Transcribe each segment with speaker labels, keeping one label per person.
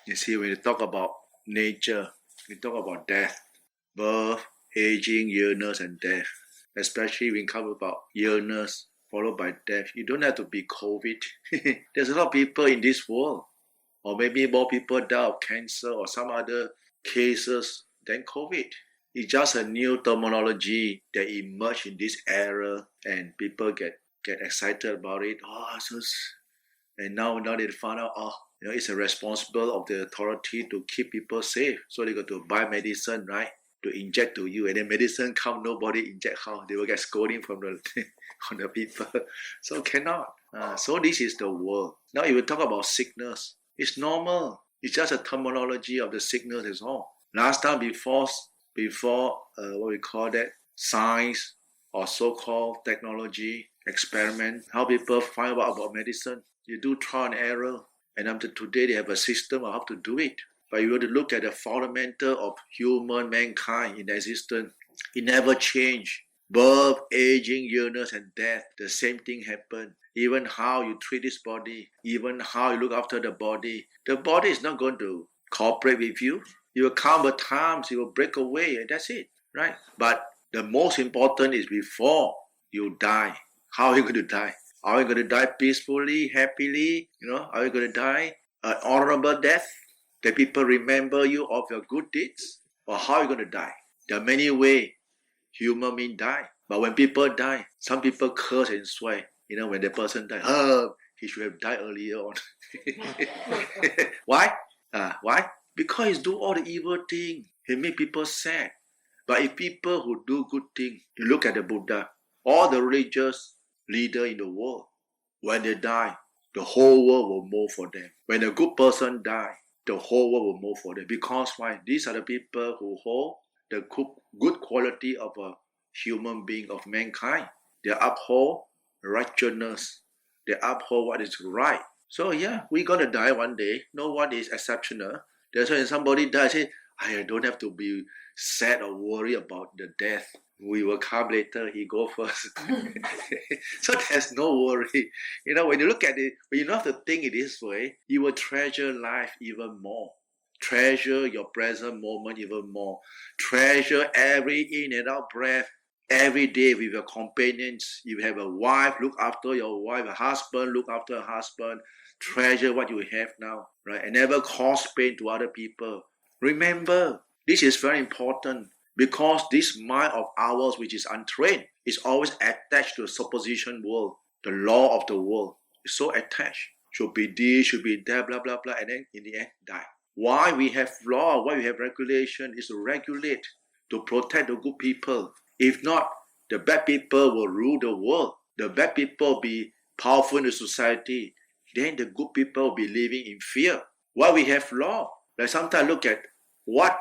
Speaker 1: You see, when you talk about nature, we talk about death, birth, aging, illness, and death. Especially when it comes about illness followed by death. You don't have to be COVID. There's a lot of people in this world, or maybe more people die of cancer or some other cases than COVID. It's just a new terminology that emerged in this era, and people get excited about it. And now they found out, it's a responsible of the authority to keep people safe. So they got to buy medicine, right, to inject to you, and then medicine come, nobody inject how they will get scolding from the from the people. So cannot. So this is the world. Now if we talk about sickness, it's normal. It's just a terminology of the sickness is all. Last time before what we call that, science or so-called technology experiment, how people find out about medicine. You do trial and error, and up to today they have a system of how to do it. But you were to look at the fundamental of human mankind in existence, it never changed. Birth, aging, illness, and death, the same thing happened. Even how you treat this body, even how you look after the body is not going to cooperate with you. You will come at times, you will break away, and that's it, right? But the most important is before you die. How are you going to die? Are you going to die peacefully, happily? Are you going to die an honorable death that people remember you of your good deeds? Or how are you going to die? There are many ways human beings die. But when people die, some people curse and swear. When the person dies, he should have died earlier on. Why? Why? Because he do all the evil things. He make people sad. But if people who do good things, you look at the Buddha, all the religious leader in the world, when they die, the whole world will mourn for them. When a good person die, the whole world will mourn for them. Because why? These are the people who hold the good quality of a human being, of mankind. They uphold righteousness. They uphold what is right. So yeah, we're going to die one day. No one is exceptional. That's why when somebody dies, say, I don't have to be sad or worry about the death. We will come later, he go first. So there's no worry. When you look at it, when you don't have to think it this way, you will treasure life even more. Treasure your present moment even more. Treasure every in and out breath. Every day with your companions. If you have a wife, look after your wife. A husband, look after a husband. Treasure what you have now, right? And never cause pain to other people. Remember, this is very important. Because this mind of ours, which is untrained, is always attached to the supposition world, the law of the world. It's so attached. Should be this, should be that, blah, blah, blah, and then in the end, die. Why we have law, why we have regulation, is to regulate, to protect the good people. If not, the bad people will rule the world. The bad people will be powerful in the society. Then the good people will be living in fear. Why we have law? Like sometimes look at what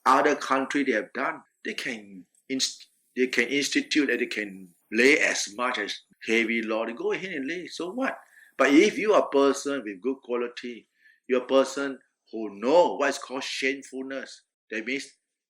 Speaker 1: other country they have done. They can institute and they can lay as much as heavy law. They go ahead and lay. So what? But if you are a person with good quality, you're a person who know what is called shamefulness. That means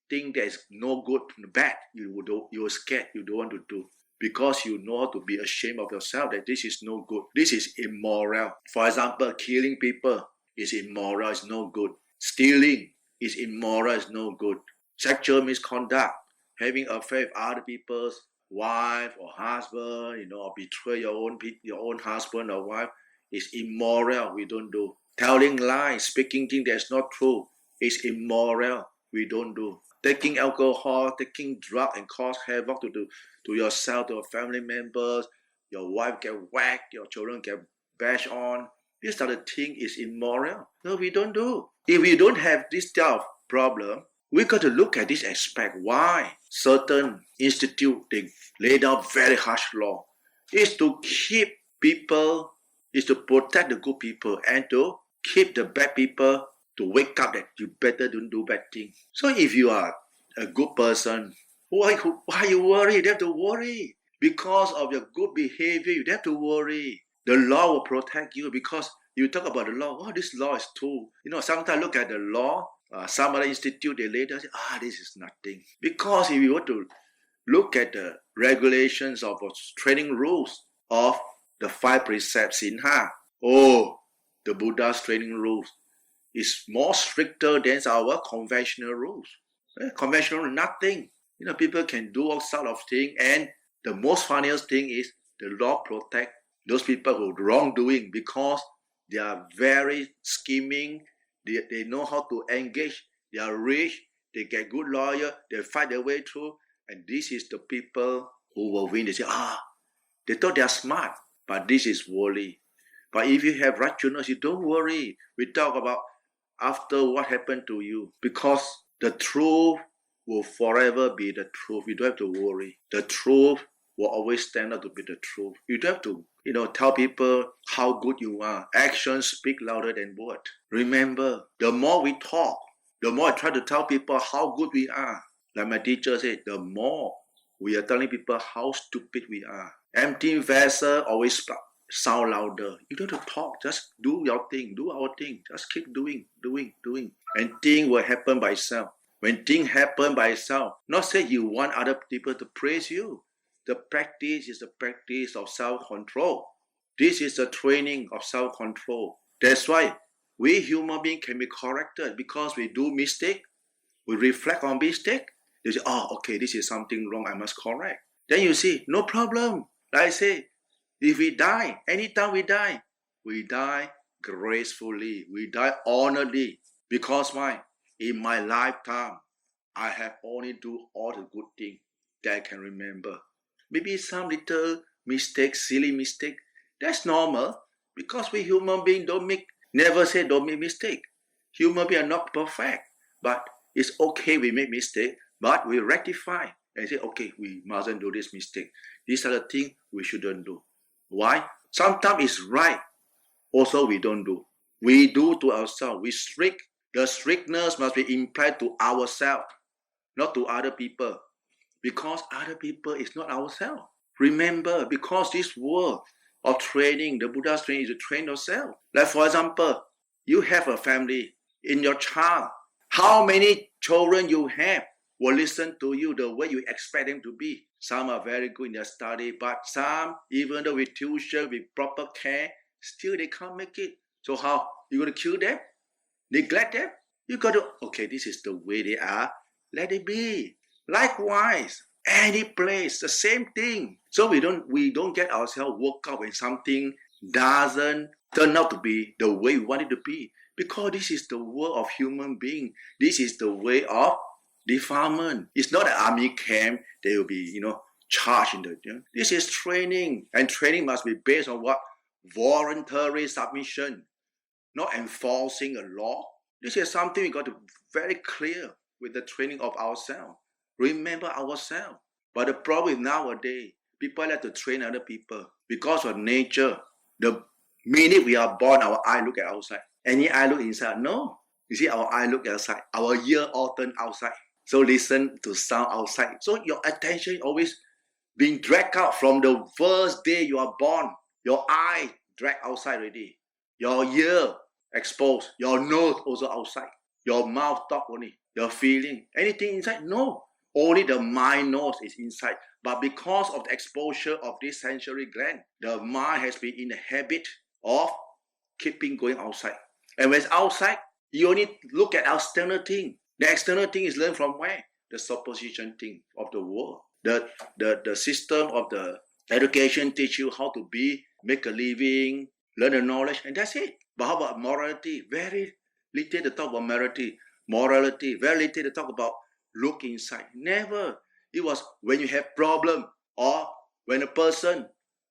Speaker 1: thing that is no good, bad. You're scared. You don't want to do. Because you know how to be ashamed of yourself that this is no good. This is immoral. For example, killing people is immoral. It's no good. Stealing is immoral, is no good. Sexual misconduct, having affair with other people's wife or husband, or betray your own husband or wife is immoral. We don't do. Telling lies, speaking things that's not true is immoral. We don't do. Taking alcohol, taking drugs and cause havoc to yourself, to your family members, your wife get whacked, your children get bashed on. This other thing is immoral. No, we don't do. If we don't have this type of problem, we got to look at this aspect. Why certain institute they lay down very harsh law? Is to keep people, is to protect the good people and to keep the bad people to wake up that you better don't do bad things. So if you are a good person, why you worry? You don't have to worry. Because of your good behavior, you don't have to worry. The law will protect you because you talk about the law. This law is true. Sometimes look at the law. Some other institute, they later say, this is nothing. Because if you were to look at the regulations of training rules of the 5 precepts, Sinha, the Buddha's training rules, is more stricter than our conventional rules. Conventional, nothing. People can do all sort of things, and the most funniest thing is the law protect those people who wrongdoing because they are very scheming. They know how to engage. They are rich. They get good lawyer. They fight their way through, and this is the people who will win. They say, they thought they are smart, but this is worldly. But if you have righteousness, you don't worry. We talk about after what happened to you, because the truth will forever be the truth. You don't have to worry. The truth will always stand up to be the truth. You don't have to, tell people how good you are. Actions speak louder than words. Remember, the more we talk, the more I try to tell people how good we are. Like my teacher said, the more we are telling people how stupid we are. Empty vessel always sound louder. You don't have to talk. Just do your thing. Do our thing. Just keep doing. And things will happen by itself. When things happen by itself, not say you want other people to praise you. The practice is the practice of self-control. This is the training of self-control. That's why we human beings can be corrected because we do mistake. We reflect on mistake. You say, okay, this is something wrong, I must correct. Then you see, no problem. Like I say, if we die, anytime we die gracefully, we die honorably. Because why? In my lifetime, I have only do all the good things that I can remember. Maybe some little mistake, silly mistake. That's normal because we human beings never say don't make mistake. Human beings are not perfect, but it's okay we make mistake, but we rectify and say, okay, we mustn't do this mistake. These are the things we shouldn't do. Why? Sometimes it's right. Also, we don't do. We do to ourselves. We strict. The strictness must be implied to ourselves, not to other people. Because other people is not ourselves. Remember, because this world of training, the Buddha's training is to train yourself. Like for example, you have a family in your child. How many children you have will listen to you the way you expect them to be? Some are very good in their study, but some, even though with tuition, with proper care, still they can't make it. So how? You going to kill them? Neglect them? You got to, okay, this is the way they are. Let it be. Likewise, any place, the same thing. So we don't get ourselves worked up when something doesn't turn out to be the way we want it to be. Because this is the world of human being. This is the way of defilement. It's not an army camp. They will be, charged in the. This is training, and training must be based on what? Voluntary submission, not enforcing a law. This is something we got to be very clear with the training of ourselves. Remember ourselves. But the problem is nowadays, people like to train other people because of nature. The minute we are born, our eye look at outside. Any eye look inside? No. You see, our eye look outside. Our ear all turn outside. So listen to sound outside. So your attention is always being dragged out from the first day you are born. Your eye dragged outside already. Your ear exposed. Your nose also outside. Your mouth talk only. Your feeling. Anything inside? No. Only the mind knows is inside. But because of the exposure of this sensory gland, the mind has been in the habit of keeping going outside. And when it's outside, you only look at external thing. The external thing is learned from where? The supposition thing of the world. The system of the education teach you how to be, make a living, learn the knowledge, and that's it. But how about morality? Very little to talk about morality. Very little to talk about look inside. Never. It was when you have problem or when a person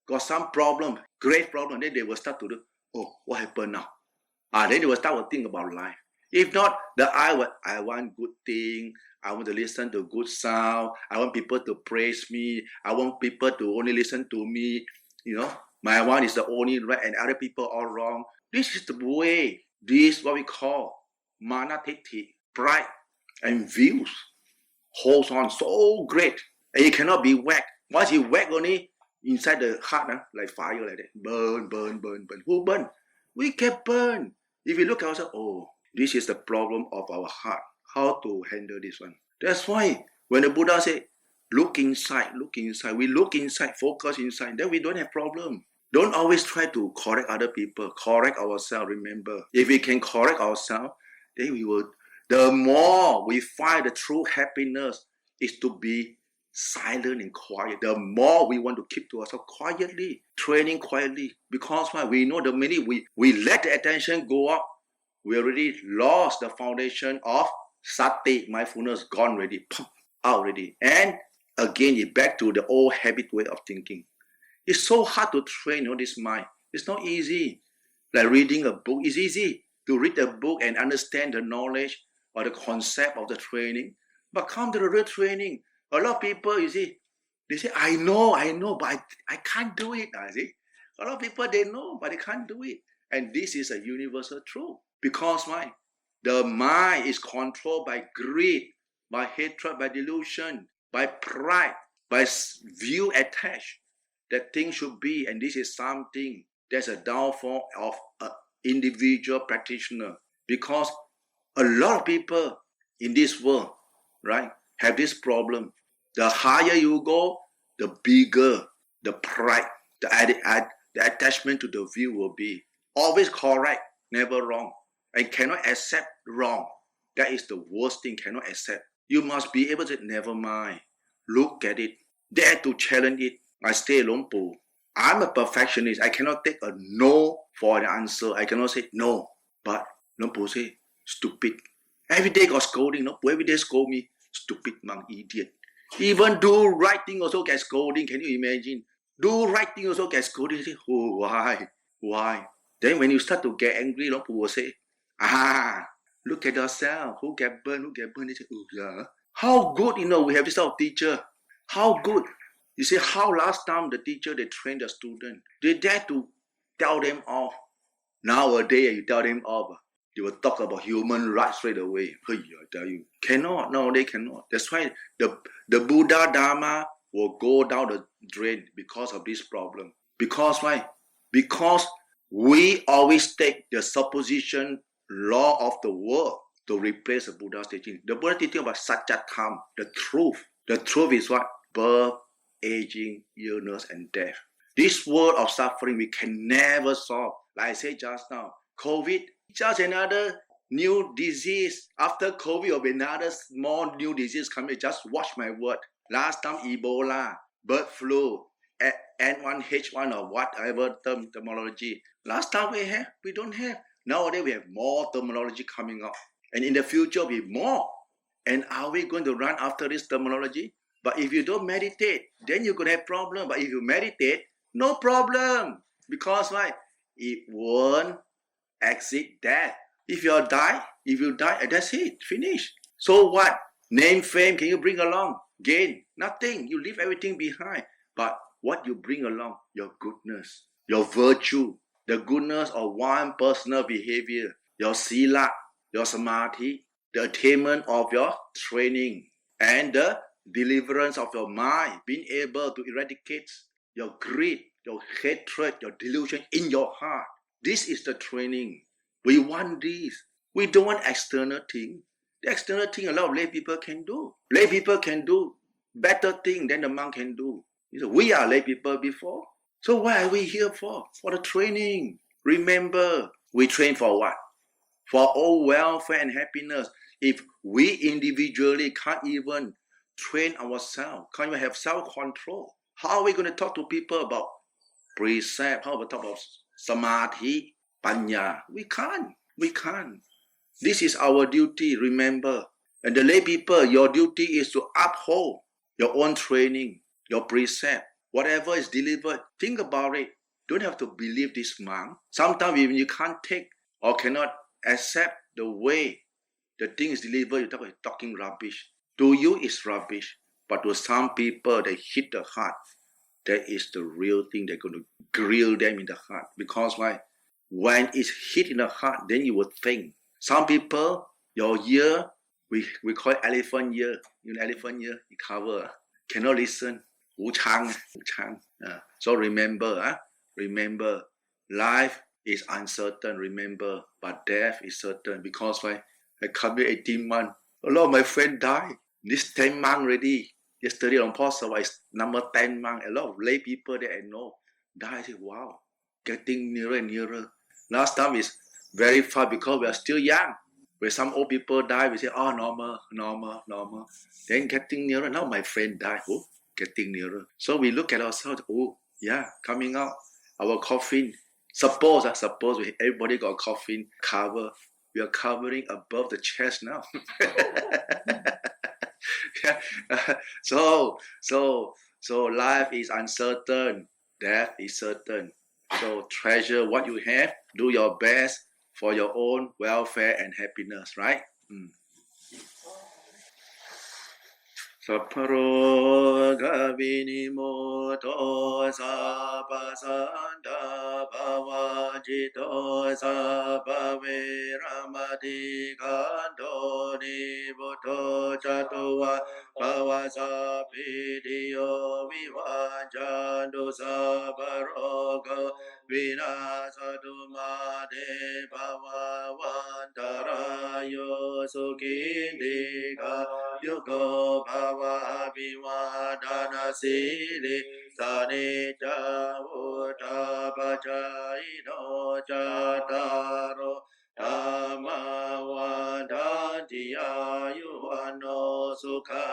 Speaker 1: got some problem, great problem, then they will start to do, what happened now? Then they will start to think about life. If not, I want good thing. I want to listen to good sound. I want people to praise me. I want people to only listen to me. My one is the only right and other people are wrong. This is the way. This is what we call mana tithi, pride and views. Holds on so great. And it cannot be whacked. Once you whack only inside the heart, like fire like that. Burn. Who burn? We can burn. If you look at ourselves, this is the problem of our heart. How to handle this one. That's why when the Buddha said, look inside. We look inside, focus inside. Then we don't have problem. Don't always try to correct other people. Correct ourselves, remember. If we can correct ourselves, then we will. The more we find the true happiness is to be silent and quiet. The more we want to keep to ourselves quietly, training quietly. Because why? We know the minute we let the attention go up, we already lost the foundation of sati, mindfulness, gone already, out already. And again, it's back to the old habit way of thinking. It's so hard to train this mind. It's not easy. Like reading a book, it's easy to read a book and understand the knowledge or the concept of the training. But come to the real training, a lot of people, you see, they say, I know, but I can't do it. I see. A lot of people, they know, but they can't do it. And this is a universal truth. Because why? The mind is controlled by greed, by hatred, by delusion, by pride, by view attached that things should be, and this is something that's a downfall of an individual practitioner. Because a lot of people in this world, right, have this problem. The higher you go, the bigger the pride, the attachment to the view will be. Always correct, never wrong. And cannot accept wrong. That is the worst thing, cannot accept. You must be able to, never mind. Look at it. Dare to challenge it. I stay alone, Pu. I'm a perfectionist. I cannot take a no for an answer. I cannot say no. But Luang Pu say, stupid. Every day got scolding. Luang Pu every day scold me. Stupid monk, idiot. Even do right thing also get scolding. Can you imagine? Do right thing also get scolding. Say, oh, why? Why? Then when you start to get angry, Luang Pu will say, look at yourself. Who get burned? Who get burned? They say, oh, yeah. How good, we have this type of teacher. How good. You see how last time the teacher, they trained the student. They dare to tell them off. Nowadays, you tell them off, they will talk about human rights straight away. Hey, I tell you. Cannot. No, they cannot. That's why the Buddha Dhamma will go down the drain because of this problem. Because why? Because we always take the supposition law of the world to replace the Buddha's teaching. The Buddha teaching about Satyatham, the truth. The truth is what? Birth, aging, illness, and death. This world of suffering we can never solve. Like I said just now, COVID, just another new disease. After COVID, will be another small new disease coming. Just watch my word. Last time, Ebola, bird flu, N1H1 or whatever terminology. Last time we don't have. Nowadays, we have more terminology coming up. And in the future, will be more. And are we going to run after this terminology? But if you don't meditate, then you're going to have problem. But if you meditate, no problem. Because why? It won't exit death. If you die, that's it. Finish. So what? Name, fame, can you bring along? Gain? Nothing. You leave everything behind. But what you bring along? Your goodness, your virtue, the goodness of one personal behavior, your sila, your samadhi, the attainment of your training, and the deliverance of your mind, being able to eradicate your greed, your hatred, your delusion in your heart. This is the training. We want this. We don't want external thing. The external thing a lot of lay people can do. Lay people can do better thing than the monk can do. We are lay people before. So why are we here for? For the training. Remember, we train for what? For all welfare and happiness. If we individually can't even train ourselves, can't even have self-control, how are we going to talk to people about precept? How about talk about samadhi, panya? We can't. This is our duty, remember. And the lay people, your duty is to uphold your own training, your precept. Whatever is delivered, think about it. Don't have to believe this monk. Sometimes even you can't take or cannot accept the way the thing is delivered, you're talking rubbish. To you, it's rubbish. But to some people, they hit the heart. That is the real thing. They're going to grill them in the heart. Because why? When it's hit in the heart, then you will think. Some people, your ear, we call it elephant ear. Elephant ear, you cover. Cannot listen. Wu Chang. So remember, life is uncertain, remember. But death is certain. Because why? I come here 18 months. A lot of my friends died. This 10 month already. Yesterday on Paul is number 10 month. A lot of lay people that I know. die. I say, wow, getting nearer and nearer. Last time is very far because we are still young. When some old people die, we say, oh, normal, normal, normal. Then getting nearer. Now my friend died. Oh, getting nearer. So we look at ourselves. Oh, yeah, coming out. Our coffin. Suppose everybody got a coffin cover. We are covering above the chest now. so so life is uncertain, death is certain. So treasure what you have, do your best for your own welfare and happiness, right? Mm. Sapporo vinimoto sappasanta bhavajito sappaviramati kanto nibuto chatuva bhavasapidiyo vivajantu sapparoga vinasatu made bhavavantarayo sukindika Yugo Bhava Abhivadana Sili Sanita Uta Pachaino Chataro Dhamma Vadanti Ayuano Sukha